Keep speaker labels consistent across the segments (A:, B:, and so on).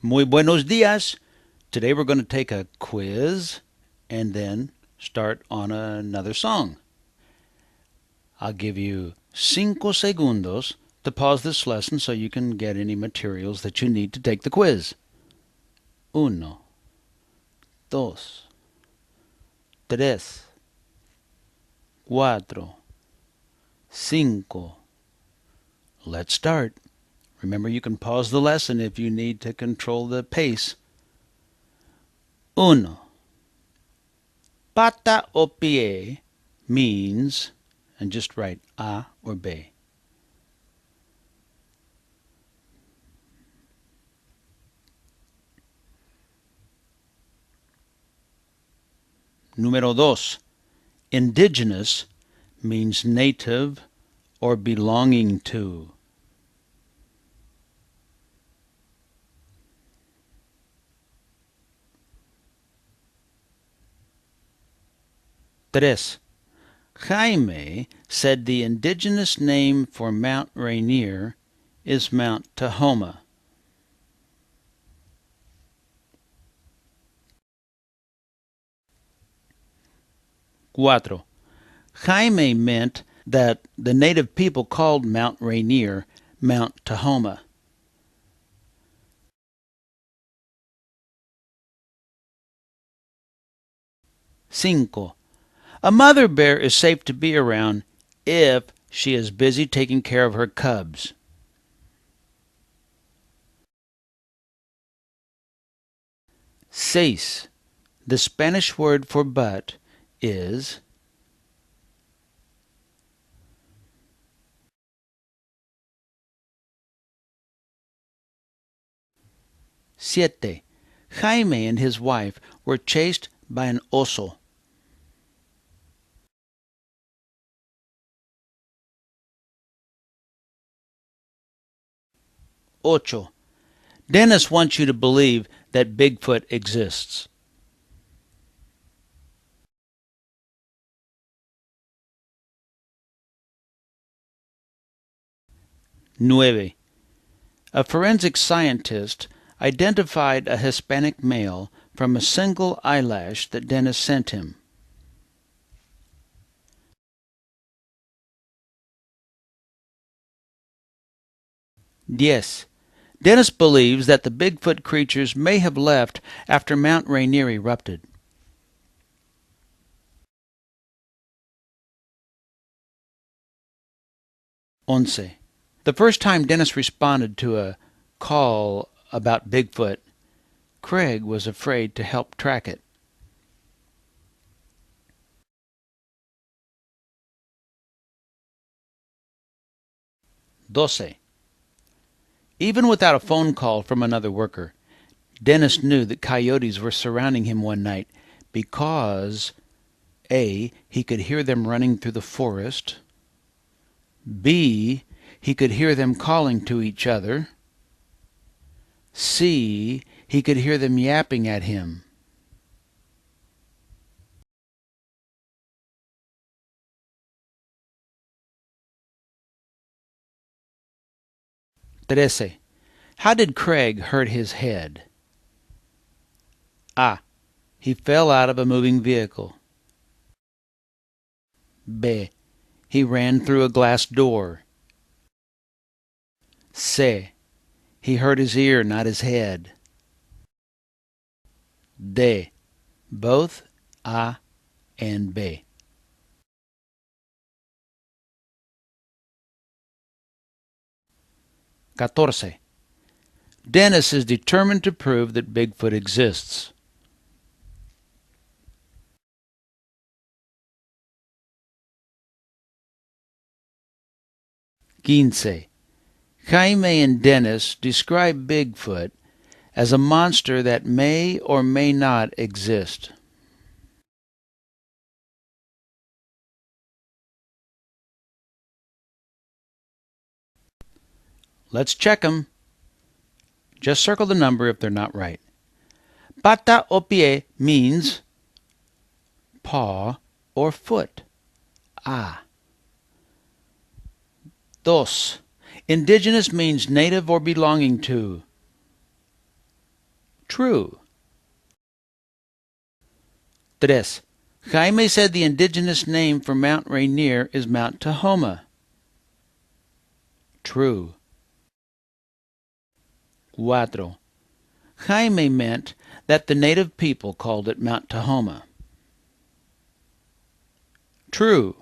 A: Muy buenos dias. Today we're going to take a quiz and then start on another song. I'll give you 5 segundos to pause this lesson so you can get any materials that you need to take the quiz. 1, 2, 3, 4, 5. Let's start. Remember, you can pause the lesson if you need to control the pace. 1. Pata o pie means, and just write A or B. Número 2. Indigenous means native or belonging to. 3. Jaime said the indigenous name for Mount Rainier is Mount Tahoma. 4. Jaime meant that the native people called Mount Rainier Mount Tahoma. 5. A mother bear is safe to be around if she is busy taking care of her cubs. 6. The Spanish word for but is 7. Jaime and his wife were chased by an oso. 8. Dennis wants you to believe that Bigfoot exists. 9. A forensic scientist identified a Hispanic male from a single eyelash that Dennis sent him. 10. Dennis believes that the Bigfoot creatures may have left after Mount Rainier erupted. 11. The first time Dennis responded to a call about Bigfoot, Craig was afraid to help track it. 12. Even without a phone call from another worker, Dennis knew that coyotes were surrounding him one night because A. He could hear them running through the forest, B. He could hear them calling to each other, C. He could hear them yapping at him. 13. How did Craig hurt his head? A. He fell out of a moving vehicle. B. He ran through a glass door. C. He hurt his ear, not his head. D. Both A and B. 14. Dennis is determined to prove that Bigfoot exists. 15. Jaime and Dennis describe Bigfoot as a monster that may or may not exist. Let's check them. Just circle the number if they're not right. Pata o pie means paw or foot. Ah. Dos. Indigenous means native or belonging to. True. Tres. Jaime said the indigenous name for Mount Rainier is Mount Tahoma. True. Cuatro. Jaime meant that the native people called it Mount Tahoma. True.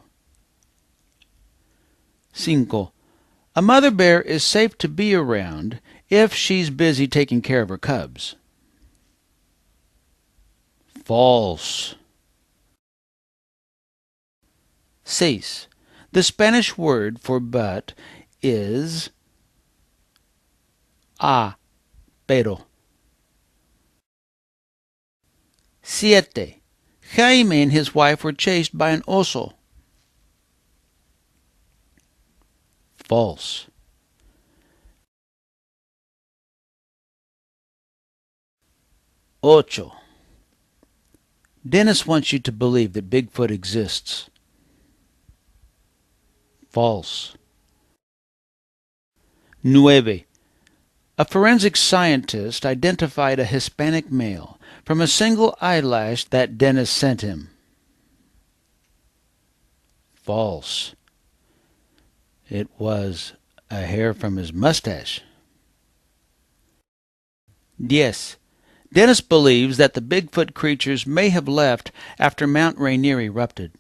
A: Cinco. A mother bear is safe to be around if she's busy taking care of her cubs. False. Seis. The Spanish word for but is pero. Siete. Jaime and his wife were chased by an oso. False. Ocho. Dennis wants you to believe that Bigfoot exists. False. Nueve. A forensic scientist identified a Hispanic male from a single eyelash that Dennis sent him. False. It was a hair from his mustache. Diez. Dennis believes that the Bigfoot creatures may have left after Mount Rainier erupted.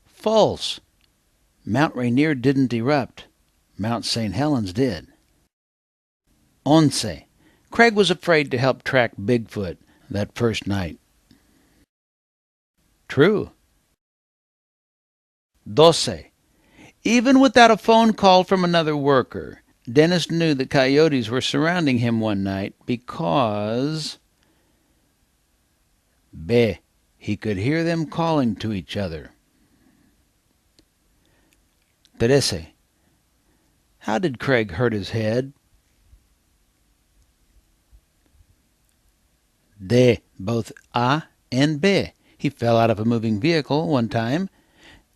A: False. Mount Rainier didn't erupt. Mount St. Helens did. Once. Craig was afraid to help track Bigfoot that first night. True. Doce. Even without a phone call from another worker, Dennis knew that coyotes were surrounding him one night because he could hear them calling to each other. Trece. How did Craig hurt his head? Both A and B. He fell out of a moving vehicle one time,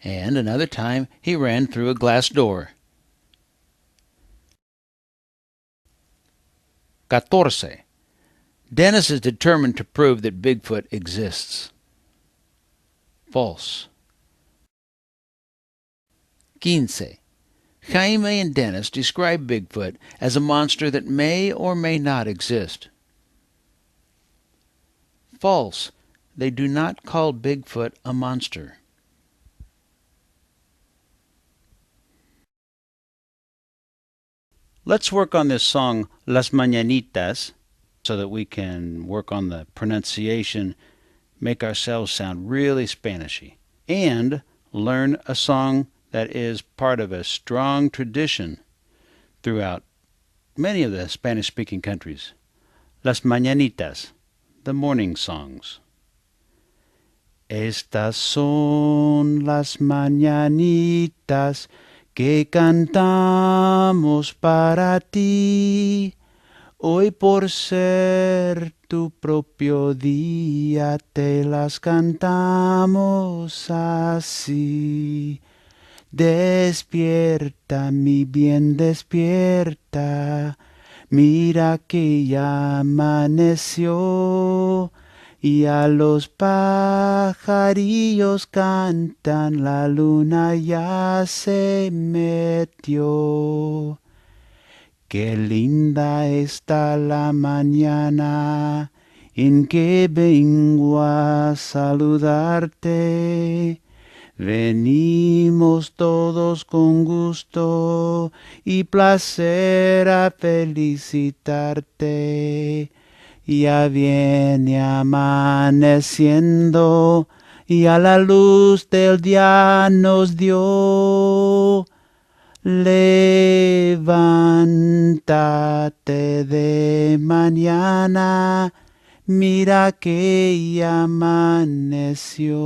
A: and another time he ran through a glass door. 14. Dennis is determined to prove that Bigfoot exists. False. 15. Jaime and Dennis describe Bigfoot as a monster that may or may not exist. False. They do not call Bigfoot a monster. Let's work on this song, Las Mañanitas, so that we can work on the pronunciation, make ourselves sound really Spanishy, and learn a song that is part of a strong tradition throughout many of the Spanish-speaking countries. Las Mañanitas, the morning songs. Estas son las mañanitas que cantamos para ti. Hoy por ser tu propio día te las cantamos así. Despierta, mi bien, despierta. Mira que ya amaneció. Y a los pajarillos cantan, la luna ya se metió. Qué linda está la mañana en que vengo a saludarte. Venimos todos con gusto y placer a felicitarte. Ya viene amaneciendo y a la luz del día nos dio. Levántate de mañana, mira que ya amaneció.